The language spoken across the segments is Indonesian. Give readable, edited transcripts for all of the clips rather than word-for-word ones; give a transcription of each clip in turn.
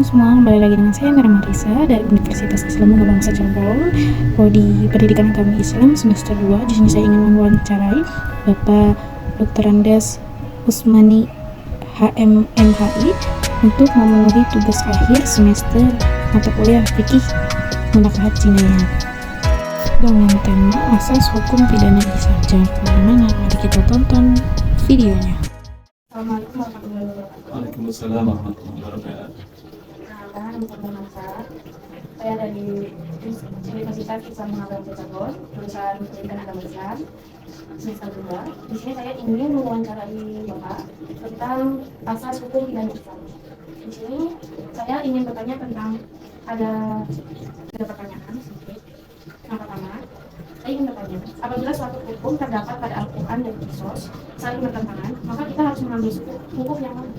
semua, kembali lagi dengan saya Mira Marisa dari Universitas Islam Undang Bangsa Cirebon. Prodi Pendidikan Agama Islam semester 2. Di sini saya ingin mewawancarai Bapak Dr. Andes Usmani HMMHI untuk memenuhi tugas akhir semester mata kuliah fikih Munakahat Jinayah dengan tema asas hukum pidana Islam. Bagaimana? Mari kita tonton videonya. Assalamualaikum warahmatullahi wabarakatuh. Waalaikumsalam warahmatullahi wabarakatuh. Saya dari Universitas Islam Agama Cirebon, jurusan Pendidikan Agama Islam semester 2. Di sini saya ingin mewawancarai Bapak tentang asas hukum pidana Islam. Di sini saya ingin bertanya tentang ada pertanyaan sedikit. Yang pertama, saya ingin bertanya, apabila suatu hukum terdapat pada Al-Quran dan Qisas saling bertentangan, maka kita harus mengambil hukum yang mana?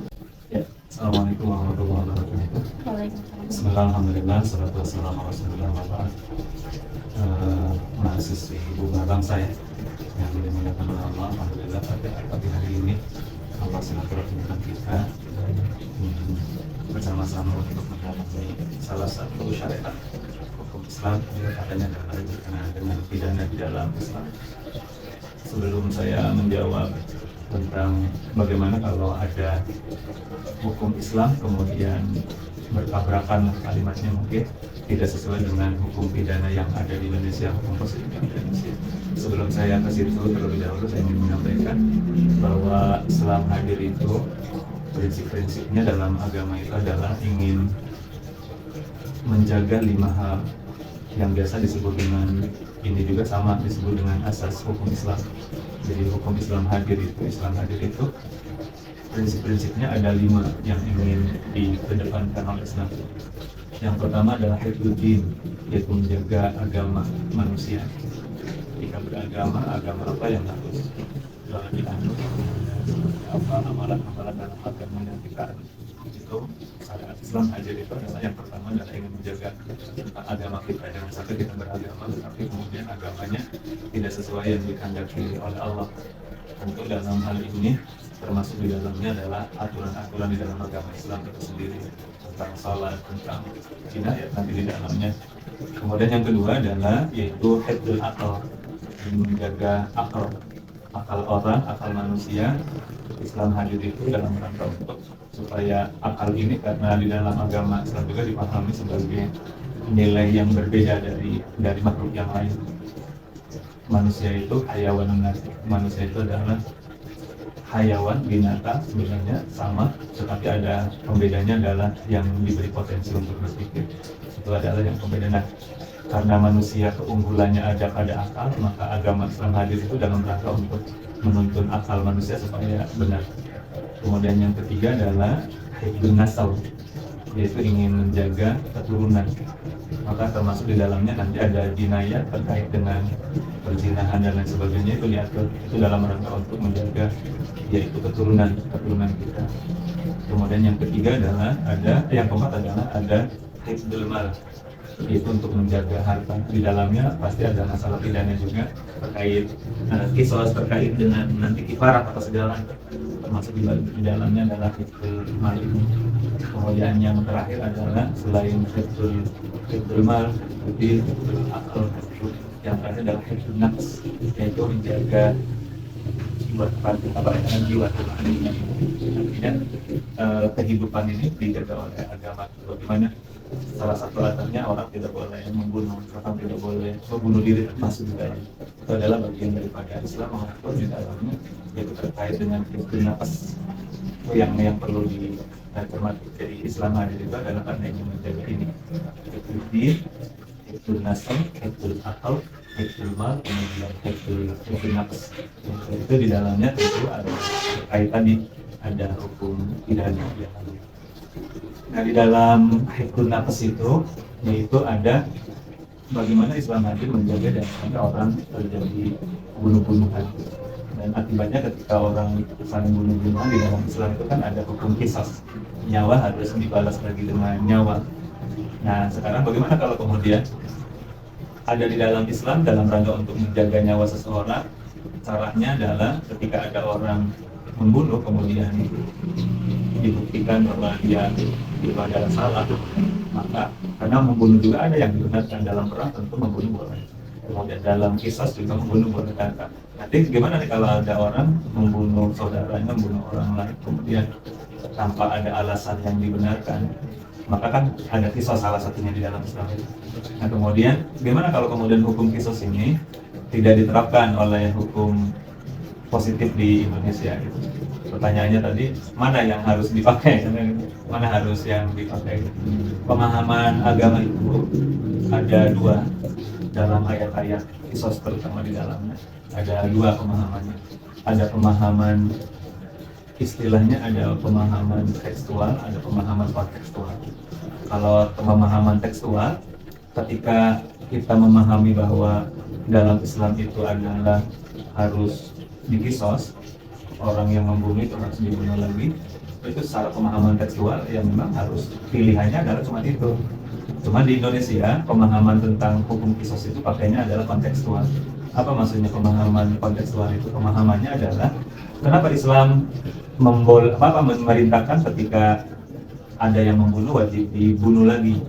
Ya, Assalamualaikum warahmatullahi wabarakatuh. Waalaikumsalam. Bismillahirrahmanirrahim. Salatu wassalamu ala rasulillah wa ba'd. Mahasiswi bunga bangsa ya, yang dimuliakan oleh Allah. Alhamdulillah pada pagi hari ini Allah silaturahmikan kita bersama-sama untuk mendalami salah satu syariat hukum Islam yang adanya berkenaan dengan pidana di dalam Islam. Sebelum saya menjawab tentang bagaimana kalau ada hukum Islam kemudian bertabrakan kalimatnya mungkin tidak sesuai dengan hukum pidana yang ada di Indonesia, hukum positif yang ada di Indonesia. Sebelum saya ke situ terlebih dahulu saya ingin menyampaikan bahwa Islam hadir itu prinsip-prinsipnya dalam agama itu adalah ingin menjaga 5 hal yang biasa disebut dengan, ini juga sama disebut dengan asas hukum Islam. Jadi hukum Islam hadir itu prinsip-prinsipnya ada 5 yang ingin dikedepankan oleh Islam. Yang pertama adalah hifdzuddin, yaitu menjaga agama manusia. Jika beragama, agama apa yang harus dianut, apa amalan-amalan dalam agama yang kita anut. Itu syariat Islam hadir itu adalah yang pertama adalah ingin menjaga agama kita, jangan sampai kita beragama tetapi kemudian agamanya tidak sesuai yang dikehendaki oleh Allah. Tentu dalam hal ini termasuk di dalamnya adalah aturan-aturan di dalam agama Islam itu sendiri tentang salat, tentang jinayat nanti di dalamnya. Kemudian yang kedua adalah yaitu hifdzul aql, menjaga akal orang, akal manusia. Islam hadir itu dalam rangka untuk supaya akal ini, karena di dalam agama Islam juga dipahami sebagai nilai yang berbeda dari makhluk yang lain. Manusia itu hayawan natik, manusia itu adalah hayawan, binatang sebenarnya sama, tetapi ada pembedanya adalah yang diberi potensi untuk berpikir. Itu adalah yang pembeda. Nah, karena manusia keunggulannya ada pada akal, maka agama Islam hadir itu dalam rangka untuk menuntun akal manusia supaya benar. Kemudian yang ketiga adalah hifdzun nasal, yaitu ingin menjaga keturunan. Maka termasuk di dalamnya nanti ada jinayat terkait dengan perzinahan dan lain sebagainya, itu diatur itu dalam rangka untuk menjaga yaitu keturunan kita. Kemudian yang ketiga adalah yang keempat adalah ada hifdzul mal, yaitu untuk menjaga harta. Di dalamnya pasti ada masalah pidana juga terkait qisas terkait dengan nanti kifarat atau segala, termasuk di dalamnya adalah hifdzul mal ini. Kemudian yang terakhir adalah selain hifdzul mal, hifdzul akal, yang terakhir adalah hifdzun nafs, yaitu menjaga jiwa Tuhan. Artinya kehidupan ini dijaga oleh agama. Bagaimana salah satu alasannya orang tidak boleh membunuh, orang tidak boleh membunuh diri, termasuk juga itu adalah bagian daripada Islam mengatur di dalamnya, yaitu terkait dengan hifdzun nafs yang perlu dicermati. Jadi Islam hadir itu adalah karena ingin menjaga ini, hifdzul nasl, hifdzul akal, hifdzul mal, kemudian hifdzul nafs. Itu di dalamnya tentu ada terkait tadi ada hukum pidana. Nah, di dalam hifdzul nafs itu yaitu ada bagaimana Islam hadir menjaga dan sampai orang terjadi bunuh-bunuhan. Dan akibatnya ketika orang saling bunuh-bunuhan di dalam Islam itu kan ada hukum qisas, nyawa harus dibalas lagi dengan nyawa. Nah, sekarang bagaimana kalau kemudian ada di dalam Islam dalam rangka untuk menjaga nyawa seseorang, caranya adalah ketika ada orang membunuh kemudian dibuktikan bahwa dia itu adalah salah, maka karena membunuh juga ada yang dibenarkan dalam perang, tentu membunuh boleh. Kemudian dalam kisos juga membunuh boleh. Nanti gimana nih kalau ada orang membunuh saudaranya, membunuh orang lain, kemudian tanpa ada alasan yang dibenarkan, maka kan ada kisos salah satunya di dalam Islam itu. Nah kemudian gimana kalau kemudian hukum kisos ini tidak diterapkan oleh hukum positif di Indonesia gitu. Pertanyaannya tadi, mana yang harus dipakai? Mana harus yang dipakai? Pemahaman agama itu ada dua dalam ayat-ayat kisos, terutama di dalamnya. Ada dua pemahamannya. Ada pemahaman istilahnya, ada pemahaman tekstual, ada pemahaman kontekstual. Kalau pemahaman tekstual, ketika kita memahami bahwa dalam Islam itu adalah harus dikisos, orang yang membunuh itu harus dibunuh lagi, itu secara pemahaman tekstual yang memang harus pilihannya adalah cuma itu. Cuma di Indonesia pemahaman tentang hukum kisos itu pakainya adalah kontekstual. Apa maksudnya pemahaman kontekstual itu? Pemahamannya adalah kenapa Islam memerintahkan ketika ada yang membunuh wajib dibunuh lagi.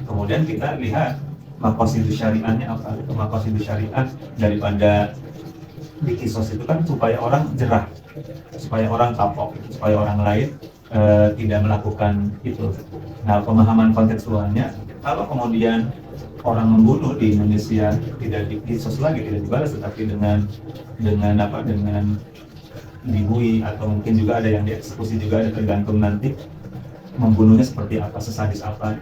Kemudian kita lihat maqasid syariahnya apa? Maqasid syariah daripada di kisos itu kan supaya orang jerah, supaya orang kapok, supaya orang lain tidak melakukan itu. Nah pemahaman kontekstualnya, kalau kemudian orang membunuh di Indonesia tidak dikisos lagi, tidak dibalas, tetapi dengan dibui, atau mungkin juga ada yang dieksekusi juga, ada tergantung nanti membunuhnya seperti apa, sesadis apa.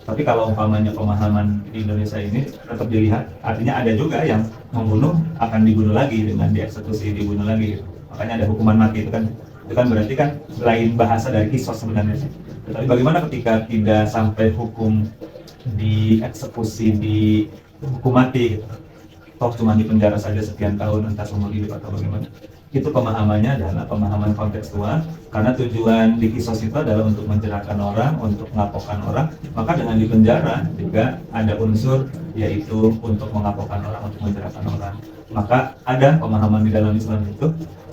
Tapi kalau umpamanya pemahaman di Indonesia ini tetap dilihat, artinya ada juga yang membunuh akan dibunuh lagi dengan dieksekusi, dibunuh lagi. Makanya ada hukuman mati, itu kan berarti kan lain bahasa dari kisos sebenarnya. Tapi bagaimana ketika tidak sampai hukum dieksekusi, di hukum mati, toh cuma di penjara saja sekian tahun, entah seumur hidup atau bagaimana? Itu pemahamannya adalah pemahaman kontekstual, karena tujuan di kisos itu adalah untuk mencerahkan orang, untuk mengapokkan orang. Maka dengan di penjara juga ada unsur yaitu untuk mengapokkan orang, untuk mencerahkan orang. Maka ada pemahaman di dalam Islam itu.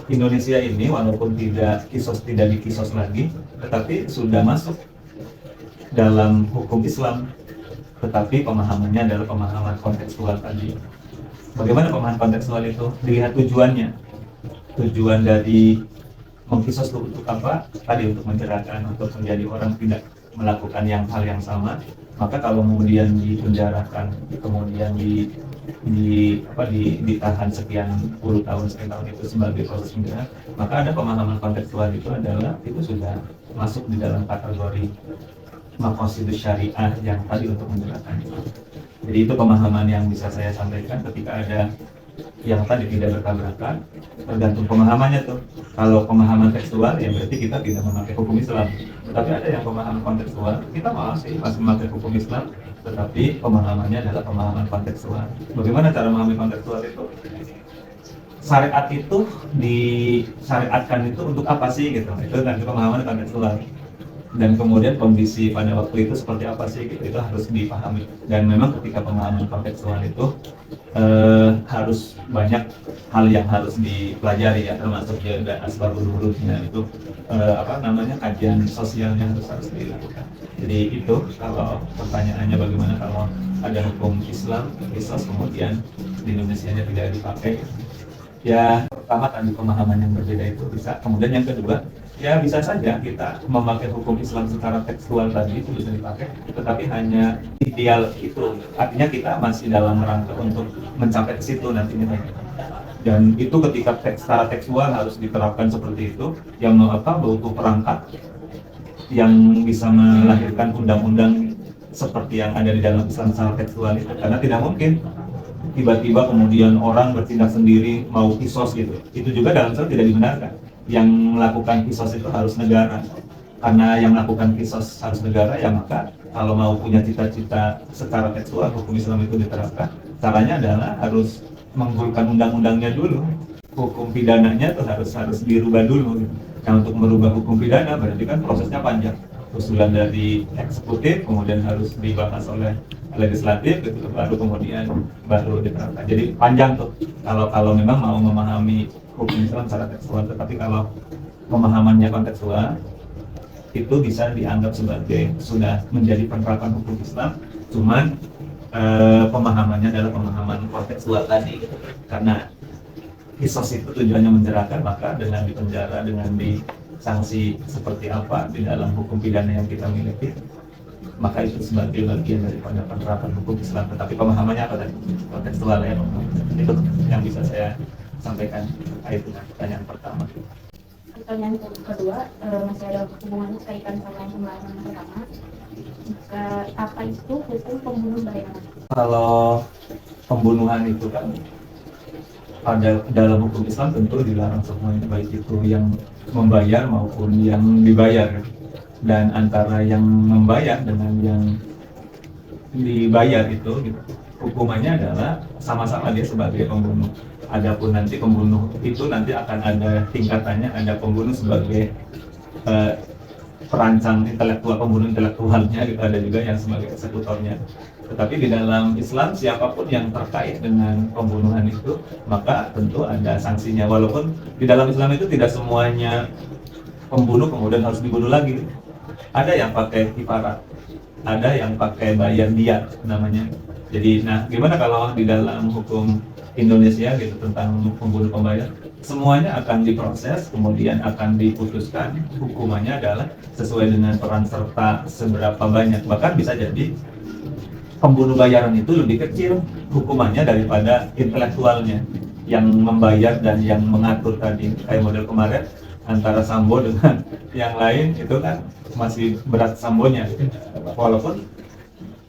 Indonesia ini walaupun tidak dikisos lagi, tetapi sudah masuk dalam hukum Islam, tetapi pemahamannya adalah pemahaman kontekstual tadi. Bagaimana pemahaman kontekstual itu? Dilihat tujuannya. Tujuan dari mengkisos untuk apa? Tadi untuk mencerahkan, untuk menjadi orang tidak melakukan hal yang sama. Maka kalau kemudian dipenjarakan, kemudian ditahan sekian puluh tahun itu sebagai proses penjara, maka ada pemahaman kontekstual itu adalah itu sudah masuk di dalam kategori maqasid syariah yang tadi untuk menjelaskan. Jadi itu pemahaman yang bisa saya sampaikan. Ketika ada yang tadi tidak bertabrakan, tergantung pemahamannya tuh. Kalau pemahaman tekstual ya berarti kita tidak memakai hukum Islam. Tapi ada yang pemahaman kontekstual, kita masih memakai hukum Islam, tetapi pemahamannya adalah pemahaman kontekstual. Bagaimana cara memahami kontekstual itu? Syariat itu disyariatkan itu untuk apa sih gitu? Itu nanti pemahaman kontekstual. Dan kemudian kondisi pada waktu itu seperti apa sih gitu, itu harus dipahami. Dan memang ketika pemahaman kontekstual itu harus banyak hal yang harus dipelajari ya, termasuk juga asbabul wurudnya itu kajian sosialnya harus dilakukan. Jadi itu kalau pertanyaannya bagaimana kalau ada hukum Islam kisos kemudian di Indonesia tidak dipakai. Ya pertama tadi pemahaman yang berbeda itu bisa. Kemudian yang kedua, ya bisa saja kita memakai hukum Islam secara tekstual tadi itu bisa dipakai, tetapi hanya ideal itu. Artinya kita masih dalam rangka untuk mencapai ke situ nantinya. Dan itu ketika secara tekstual harus diterapkan seperti itu, yang butuh perangkat yang bisa melahirkan undang-undang seperti yang ada di dalam Islam secara tekstual itu. Karena tidak mungkin tiba-tiba kemudian orang bertindak sendiri mau kisos gitu. Itu juga dalam Islam tidak dibenarkan. Yang melakukan kisos itu harus negara. Karena yang melakukan kisos harus negara, ya maka kalau mau punya cita-cita secara tekstual hukum Islam itu diterapkan, caranya adalah harus menggulirkan undang-undangnya dulu. Hukum pidananya itu harus dirubah dulu. Nah untuk merubah hukum pidana berarti kan prosesnya panjang. usulan dari eksekutif, kemudian harus dibahas oleh legislatif, gitu, baru diterapkan. Jadi panjang tuh kalau memang mau memahami hukum Islam secara tekstual. Tetapi kalau pemahamannya kontekstual, itu bisa dianggap sebagai sudah menjadi penerapan hukum Islam, cuman pemahamannya adalah pemahaman kontekstual tadi, gitu. Karena kisos itu tujuannya menjerahkan, maka dengan dipenjara, dengan disanksi seperti apa di dalam hukum pidana yang kita miliki, maka itu sebagai bagian daripada penerapan hukum Islam. Tetapi pemahamannya apa tadi? Kontekstual ya. Itu yang bisa saya sampaikan terkait dengan pertanyaan pertama. Pertanyaan kedua, masih ada hubungannya kaitan sama yang pembahasan pertama. Apa itu hukum pembunuh berencana? Kalau pembunuhan itu kan pada dalam hukum Islam tentu dilarang semuanya, baik itu yang membayar maupun yang dibayar. Dan antara yang membayar dengan yang dibayar itu, gitu, hukumannya adalah sama-sama dia sebagai pembunuh. Adapun nanti pembunuh itu nanti akan ada tingkatannya, ada pembunuh sebagai perancang intelektual, pembunuh intelektualnya, gitu, ada juga yang sebagai eksekutornya. Tetapi di dalam Islam siapapun yang terkait dengan pembunuhan itu, maka tentu ada sanksinya. Walaupun di dalam Islam itu tidak semuanya pembunuh kemudian harus dibunuh lagi. Ada yang pakai kifarat, ada yang pakai bayar diat namanya. Jadi, nah gimana kalau di dalam hukum Indonesia gitu tentang pembunuh pembayar, semuanya akan diproses, kemudian akan diputuskan hukumannya adalah sesuai dengan peran serta seberapa banyak. Bahkan bisa jadi pembunuh bayaran itu lebih kecil hukumannya daripada intelektualnya yang membayar dan yang mengatur tadi. Kayak model kemarin antara Sambo dengan yang lain itu kan masih berat Sambonya, walaupun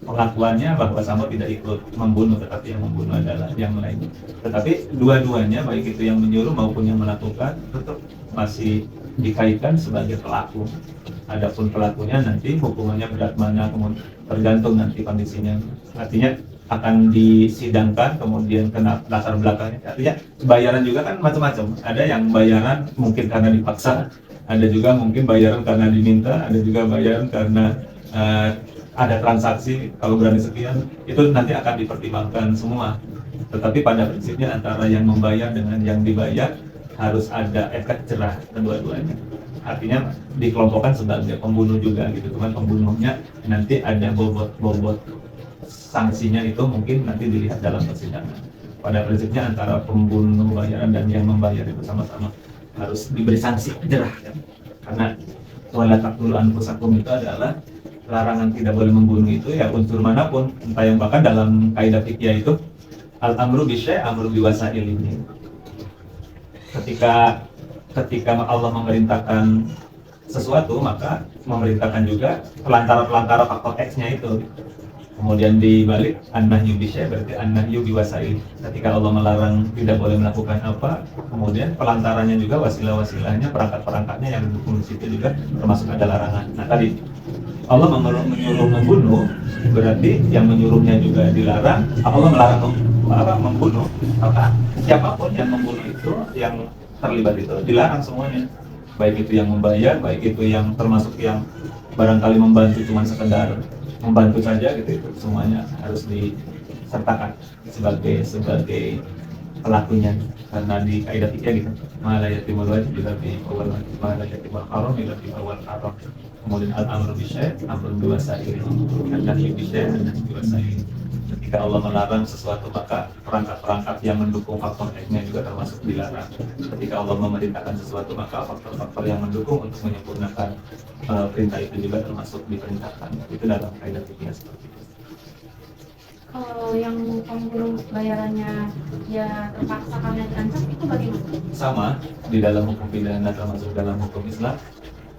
pengakuannya bahwa Sambo tidak ikut membunuh, tetapi yang membunuh adalah yang lain. Tetapi dua-duanya, baik itu yang menyuruh maupun yang melakukan, tetap masih dikaitkan sebagai pelaku. Adapun pelakunya nanti hukumannya berat mana, kemudian tergantung nanti kondisinya. Artinya akan disidangkan, kemudian kena latar belakangnya. Artinya bayaran juga kan macam-macam. Ada yang bayaran mungkin karena dipaksa, ada juga mungkin bayaran karena diminta, ada juga bayaran karena ada transaksi, kalau berani sekian, itu nanti akan dipertimbangkan semua. Tetapi pada prinsipnya antara yang membayar dengan yang dibayar harus ada efek jerah kedua-duanya. Artinya dikelompokkan sebagai pembunuh juga gitu, cuman pembunuhnya nanti ada bobot sanksinya itu mungkin nanti dilihat dalam persidangan. Pada prinsipnya antara pembunuh bayaran dan yang membayar itu sama-sama harus diberi sanksi jerah, kan? Karena wala taqtulu anfusakum itu adalah larangan tidak boleh membunuh itu ya unsur manapun, entah yang bahkan dalam kaidah fikih itu al-amru bisyai' amru biwasail ini. Ketika Allah memerintahkan sesuatu, maka memerintahkan juga pelantara faktor X-nya itu. Kemudian dibalik an-nahyu bisyai' berarti an-nahyu biwasail. Ketika Allah melarang tidak boleh melakukan apa, kemudian pelantaranya juga, wasilah-wasilahnya, perangkat-perangkatnya yang mendukung situ juga termasuk ada larangan. Nah tadi Allah menyuruh membunuh, berarti yang menyuruhnya juga dilarang. Allah melarang membunuh, maka siapapun yang membunuh itu, yang terlibat itu dilarang semuanya. Baik itu yang membayar, baik itu yang termasuk yang barangkali membantu cuma sekedar membantu saja gitu, itu semuanya harus disertakan sebagai pelakunya. Karena di kaidah fikih gitu, mala yatimul wajib bila fi awal wajib, mala yatimul haram bila fi awal haram. Kemudian al-amru bisyai' amru biwasail, an-nahyu bisyai' an-nahyu biwasail. Ketika Allah melarang sesuatu, maka perangkat-perangkat yang mendukung faktor X-nya juga termasuk dilarang. Ketika Allah memerintahkan sesuatu, maka faktor-faktor yang mendukung untuk menyempurnakan perintah itu juga termasuk diperintahkan. Itu dalam kaidah fikih seperti itu. Kalau yang pembunuh bayarannya ya terpaksa karena terancam, itu bagaimana? Sama di dalam hukum pidana termasuk dalam hukum Islam,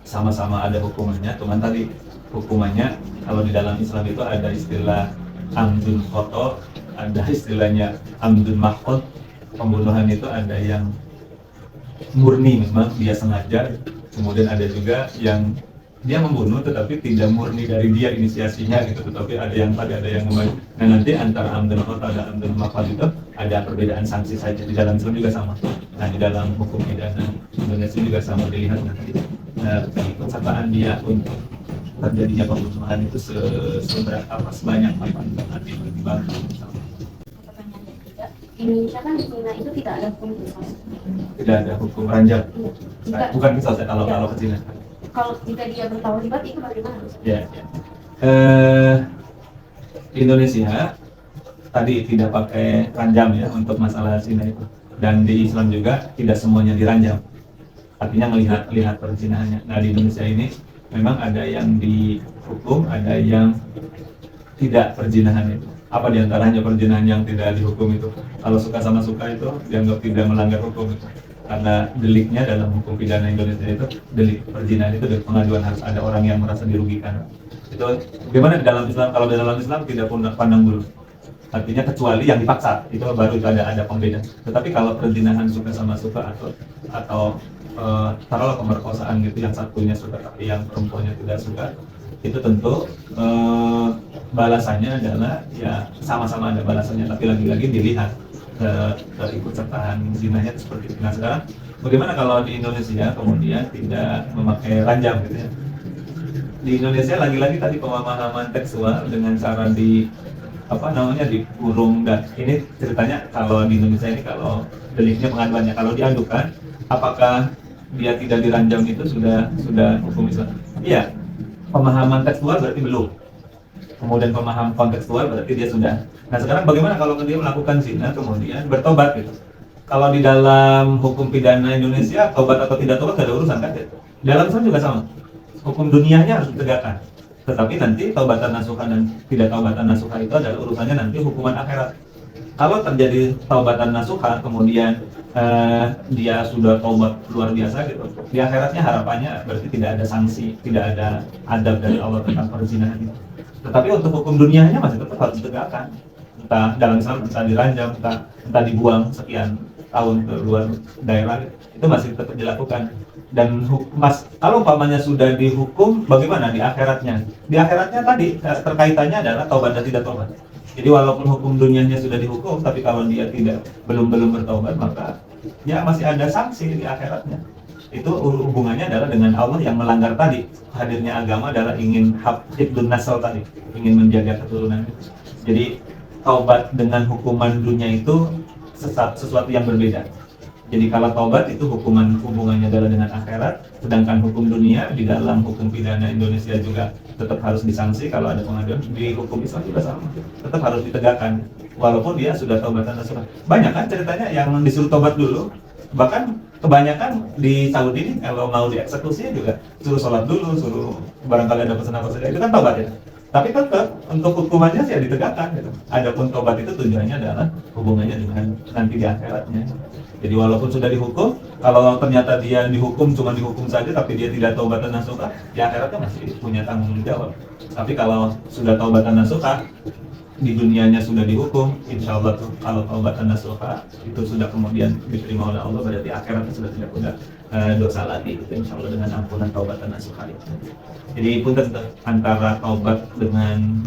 sama-sama ada hukumannya. Cuman tadi hukumannya kalau di dalam Islam itu ada istilah amdun khoto, ada istilahnya amdun makhot. Pembunuhan itu ada yang murni memang dia sengaja, kemudian ada juga yang dia membunuh tetapi tidak murni dari dia inisiasinya gitu, tetapi ada yang membunuh. Nah nanti antara amdun khoto dan amdun makhot itu ada perbedaan sanksi saja. Di dalam Islam juga sama. Nah di dalam hukum pidana Indonesia juga sama, dilihat nanti keikutsertaan dia untuk terjadinya pembunuhan itu sebanyak apa nanti dibantu misalnya. Pertanyaan ketiga, di Indonesia kan di Cina itu tidak ada hukum kisos. Tidak ada hukum ranjam. Jika, Bukan kisos ya kalau ke Cina. kalau jika dia bertaubat itu bagaimana? Ya, ya. Di Indonesia tadi tidak pakai ranjam ya untuk masalah zina itu, dan di Islam juga tidak semuanya diranjam, artinya melihat perzinahannya. Nah di Indonesia ini memang ada yang dihukum, ada yang tidak perzinahan itu. Apa diantaranya perzinahan yang tidak dihukum itu? Kalau suka sama suka itu dianggap tidak melanggar hukum itu. Karena deliknya dalam hukum pidana Indonesia itu delik perzinahan itu dari pengaduan harus ada orang yang merasa dirugikan. Itu bagaimana di dalam Islam? Kalau di dalam Islam tidak pandang bulu. Artinya kecuali yang dipaksa itu baru itu ada pembeda. Tetapi kalau perzinahan suka sama suka atau taruhlah pemerkosaan gitu, yang satunya suka tapi yang perempuannya tidak suka, itu tentu balasannya adalah ya sama-sama ada balasannya, tapi lagi-lagi dilihat keikutsertaan zinanya itu seperti itu. Nah sekarang bagaimana kalau di Indonesia kemudian tidak memakai ranjam gitu ya? Di Indonesia lagi-lagi tadi pemahaman tekstual dengan cara dikurung, dan ini ceritanya kalau di Indonesia ini kalau deliknya pengaduannya kalau diadukan apakah dia tidak diranjam itu sudah hukum Islam? Iya, pemahaman tekstual berarti belum. Kemudian pemahaman kontekstual berarti dia sudah. Nah sekarang bagaimana kalau dia melakukan zina kemudian bertobat gitu? Kalau di dalam hukum pidana Indonesia tobat atau tidak tobat tidak ada urusan kan? Dalam Islam juga sama. Hukum dunianya harus ditegakkan. Tetapi nanti taubatan nasuha dan tidak taubatan nasuha itu adalah urusannya nanti hukuman akhirat. Kalau terjadi taubatan nasuha kemudian dia sudah taubat luar biasa gitu, di akhiratnya harapannya berarti tidak ada sanksi, tidak ada adab dari Allah tentang perzinahan itu. Tetapi untuk hukum dunianya masih tetap harus ditegakkan. Entah dalam Islam entah diranjam, entah dibuang sekian tahun ke luar daerah, itu masih tetap dilakukan. Dan kalau umpamanya sudah dihukum, bagaimana di akhiratnya? Di akhiratnya tadi terkaitannya adalah taubat dan tidak taubat. Jadi walaupun hukum dunianya sudah dihukum, tapi kalau dia belum bertaubat, maka ya masih ada sanksi di akhiratnya. Itu hubungannya adalah dengan Allah yang melanggar tadi. Hadirnya agama adalah ingin hifdzun nasl tadi, ingin menjaga keturunan. Jadi taubat dengan hukuman dunia itu sesuatu yang berbeda. Jadi kalau taubat itu hubungannya adalah dengan akhirat, sedangkan hukum dunia di dalam hukum pidana Indonesia juga tetap harus disanksi kalau ada pengaduan. Di hukum Islam juga sama, tetap harus ditegakkan walaupun dia sudah taubatan nasuha. Banyak kan ceritanya yang disuruh taubat dulu, bahkan kebanyakan di Saudi ini kalau mau dieksekusi juga suruh sholat dulu, suruh barangkali ada pesan apa saja, itu kan taubat ya. Tapi tetap untuk hukumannya sih ya ditegakkan gitu. Adapun tobat itu tujuannya adalah hubungannya dengan nanti di akhiratnya. Jadi walaupun sudah dihukum, kalau ternyata dia dihukum cuma dihukum saja tapi dia tidak taubatan nasuha, di akhiratnya masih punya tanggung jawab. Tapi kalau sudah taubatan nasuha, di dunianya sudah dihukum, insya Allah tuh kalau taubatan nasuha itu sudah kemudian diterima oleh Allah, berarti akhiratnya sudah tidak punya dosa lagi, itu insya Allah dengan ampunan taubatan nasuha itu. Jadi pun antara taubat dengan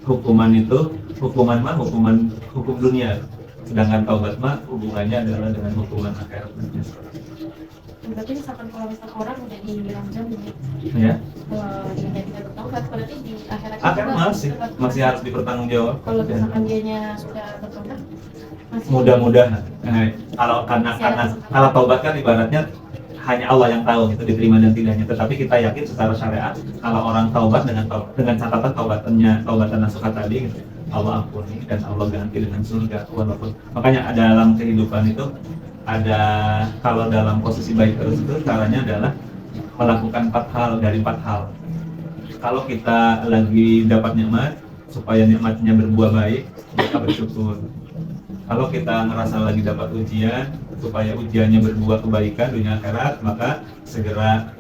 hukuman itu, hukuman hukum dunia, sedangkan taubat mah hubungannya adalah dengan hukuman akhirat. Berarti misalkan kalau orang udah diranjam Ya. Kalau dia tidak bertobat, berarti di akhirat masih harus dipertanggungjawab. Kalau misalkan dianya sudah bertobat, Mudah-mudahan. Kalau taubat kan ibaratnya hanya Allah yang tahu itu diterima dan tidaknya. Tetapi kita yakin secara syariat kalau orang taubat dengan catatan taubatan nasuha tadi gitu, Allah ampuni dan Allah ganti dengan surga walaupun. Makanya dalam kehidupan itu ada, kalau dalam posisi baik terus itu caranya adalah melakukan 4 hal. Kalau kita lagi dapat nikmat, supaya nikmatnya berbuah baik, maka bersyukur. Kalau kita ngerasa lagi dapat ujian, supaya ujiannya berbuah kebaikan dunia akhirat, maka segera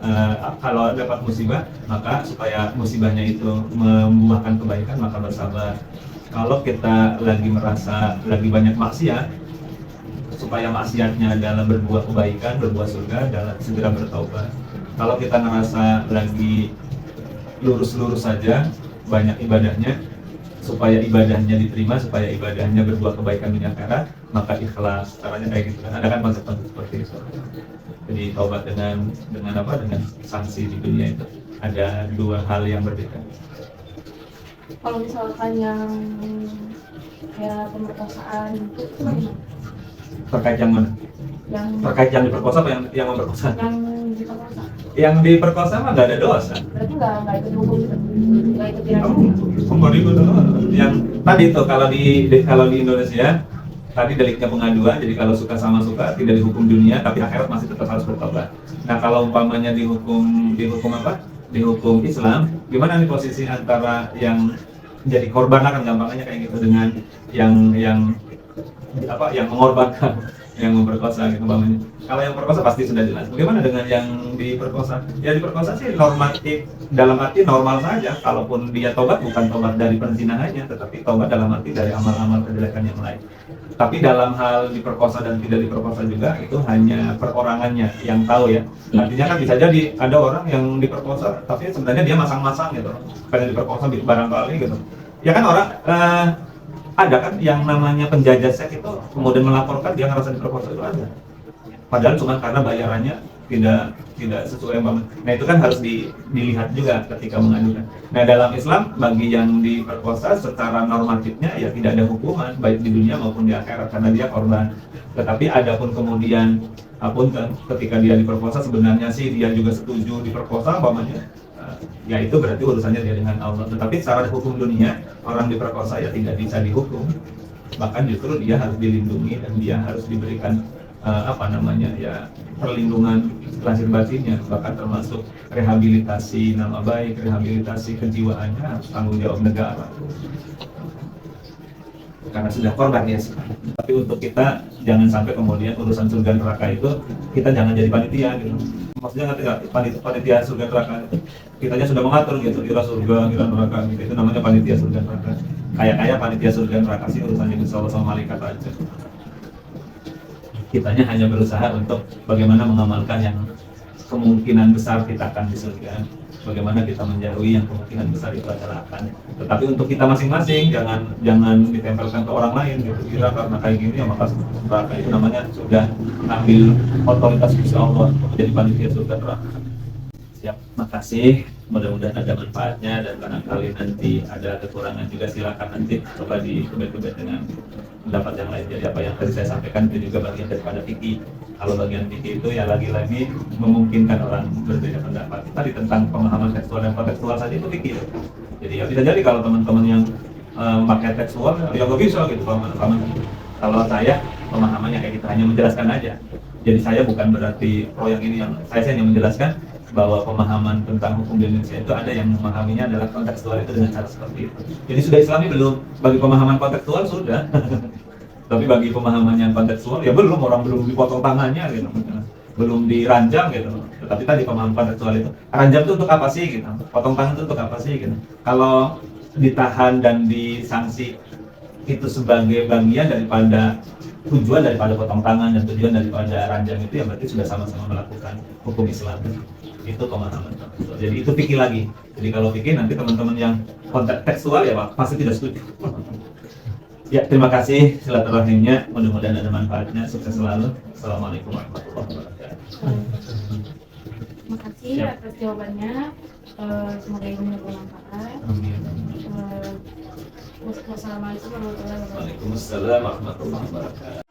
kalau dapat musibah, maka supaya musibahnya itu membuahkan kebaikan, maka bersabar. Kalau kita lagi merasa lagi banyak maksiat, supaya maksiatnya adalah berbuah kebaikan, berbuah surga, adalah segera bertaubat. Kalau kita ngerasa lagi lurus-lurus saja, banyak ibadahnya, supaya ibadahnya diterima, supaya ibadahnya berbuah kebaikan dunia akhirat, maka ikhlas. Caranya kayak gitu kan. Ada kan konsep seperti itu. Jadi taubat dengan sanksi di dunia itu. ada dua hal yang berbeda. Kalau misalkan yang kayak pemerkosaan itu gimana? Terkait yang mana? Yang Terkait yang diperkosa apa yang memperkosa? yang diperkosa. Yang diperkosa mah nggak ada dosa. Berarti nggak ikut hukum gitu? Nggak ikut Kembali ke yang tadi itu kalau di Indonesia tadi deliknya pengaduan, jadi kalau suka sama suka tidak dihukum dunia, tapi akhirat masih tetap harus bertobat. Nah kalau umpamanya dihukum apa? Dihukum Islam, gimana nih posisi antara yang jadi korban kan gampangnya kayak gitu dengan yang mengorbankan, yang memperkosa gitu umpamanya. Kalau yang perkosa pasti sudah jelas. Bagaimana dengan yang diperkosa? Ya diperkosa sih normatif, dalam arti normal saja. Kalaupun dia tobat bukan tobat dari perzinahannya, tetapi tobat dalam arti dari amal-amal kejelekan yang lain. Tapi dalam hal diperkosa dan tidak diperkosa juga itu hanya perorangannya yang tahu ya. Artinya kan bisa jadi ada orang yang diperkosa, tapi sebenarnya dia masang-masang gitu, pengen diperkosa barangkali gitu. Ya kan orang ada kan yang namanya penjajah seks itu kemudian melaporkan dia ngerasa diperkosa itu ada. Padahal cuma karena bayarannya tidak sesuai banget. Nah itu kan harus dilihat juga ketika mengadukan. Nah dalam Islam bagi yang diperkosa secara normatifnya ya tidak ada hukuman baik di dunia maupun di akhirat karena dia korban. Tetapi adapun kemudian ketika dia diperkosa sebenarnya sih dia juga setuju diperkosa umpamanya. Ya itu berarti urusannya dia dengan Allah. Tetapi secara hukum dunia orang diperkosa ya tidak bisa dihukum. Bahkan justru dia harus dilindungi dan dia harus diberikan perlindungan lahir batinnya, bahkan termasuk rehabilitasi nama baik, rehabilitasi kejiwaannya harus tanggung jawab negara karena sudah korban ya. Tapi untuk kita jangan sampai kemudian urusan surga neraka itu kita jangan jadi panitia gitu. Maksudnya ngerti nggak panitia surga neraka itu kitanya sudah mengatur gitu, kira surga kira neraka gitu, itu namanya panitia surga neraka. Kayak panitia surga neraka sih urusannya Gusti Allah sama malaikat aja. Kitanya hanya berusaha untuk bagaimana mengamalkan yang kemungkinan besar kita akan di surga, bagaimana kita menjauhi yang kemungkinan besar itu adalah akan. Tetapi untuk kita masing-masing jangan ditempelkan ke orang lain gitu. Kira karena kayak gini ya maka neraka itu namanya sudah ambil otoritas Gusti Allah untuk menjadi panitia surga neraka. Siap, makasih. Mudah-mudahan ada manfaatnya dan barangkali nanti ada kekurangan juga silakan nanti coba dikebet-kebet dengan pendapat yang lain. Jadi apa yang tadi saya sampaikan itu juga bagian daripada fikih. Kalau bagian fikih itu ya lagi-lagi memungkinkan orang berbeda pendapat. Tadi tentang pemahaman tekstual dan kontekstual saja itu fikih. Jadi ya bisa jadi kalau teman-teman yang pakai tekstual ya nggak bisa gitu kalau saya pemahamannya kayak gitu, hanya menjelaskan aja. Jadi saya bukan berarti yang ini yang saya hanya menjelaskan bahwa pemahaman tentang hukum di Indonesia itu ada yang memahaminya adalah kontekstual itu dengan cara seperti itu. Jadi sudah Islami belum? Bagi pemahaman kontekstual sudah. Tapi bagi pemahaman yang kontekstual ya belum, orang belum dipotong tangannya gitu. Belum diranjang gitu. Tetapi tadi pemahaman kontekstual itu, ranjang itu untuk apa sih gitu? Potong tangan itu untuk apa sih gitu? Kalau ditahan dan disanksi itu sebagai bagian daripada tujuan daripada potong tangan dan tujuan daripada ranjang itu ya berarti sudah sama-sama melakukan hukum Islam. Itu pemahaman. Jadi itu fikih lagi. Jadi kalau fikih nanti teman-teman yang konteks tekstual ya Pak pasti tidak setuju. Ya terima kasih silaturahimnya, mudah-mudahan ada manfaatnya, sukses selalu. Assalamualaikum warahmatullahi wabarakatuh. Terima kasih atas jawabannya. Semoga ilmunya bermanfaat. Amin. Wassalamualaikum warahmatullahi wabarakatuh. Waalaikumsalam warahmatullahi wabarakatuh.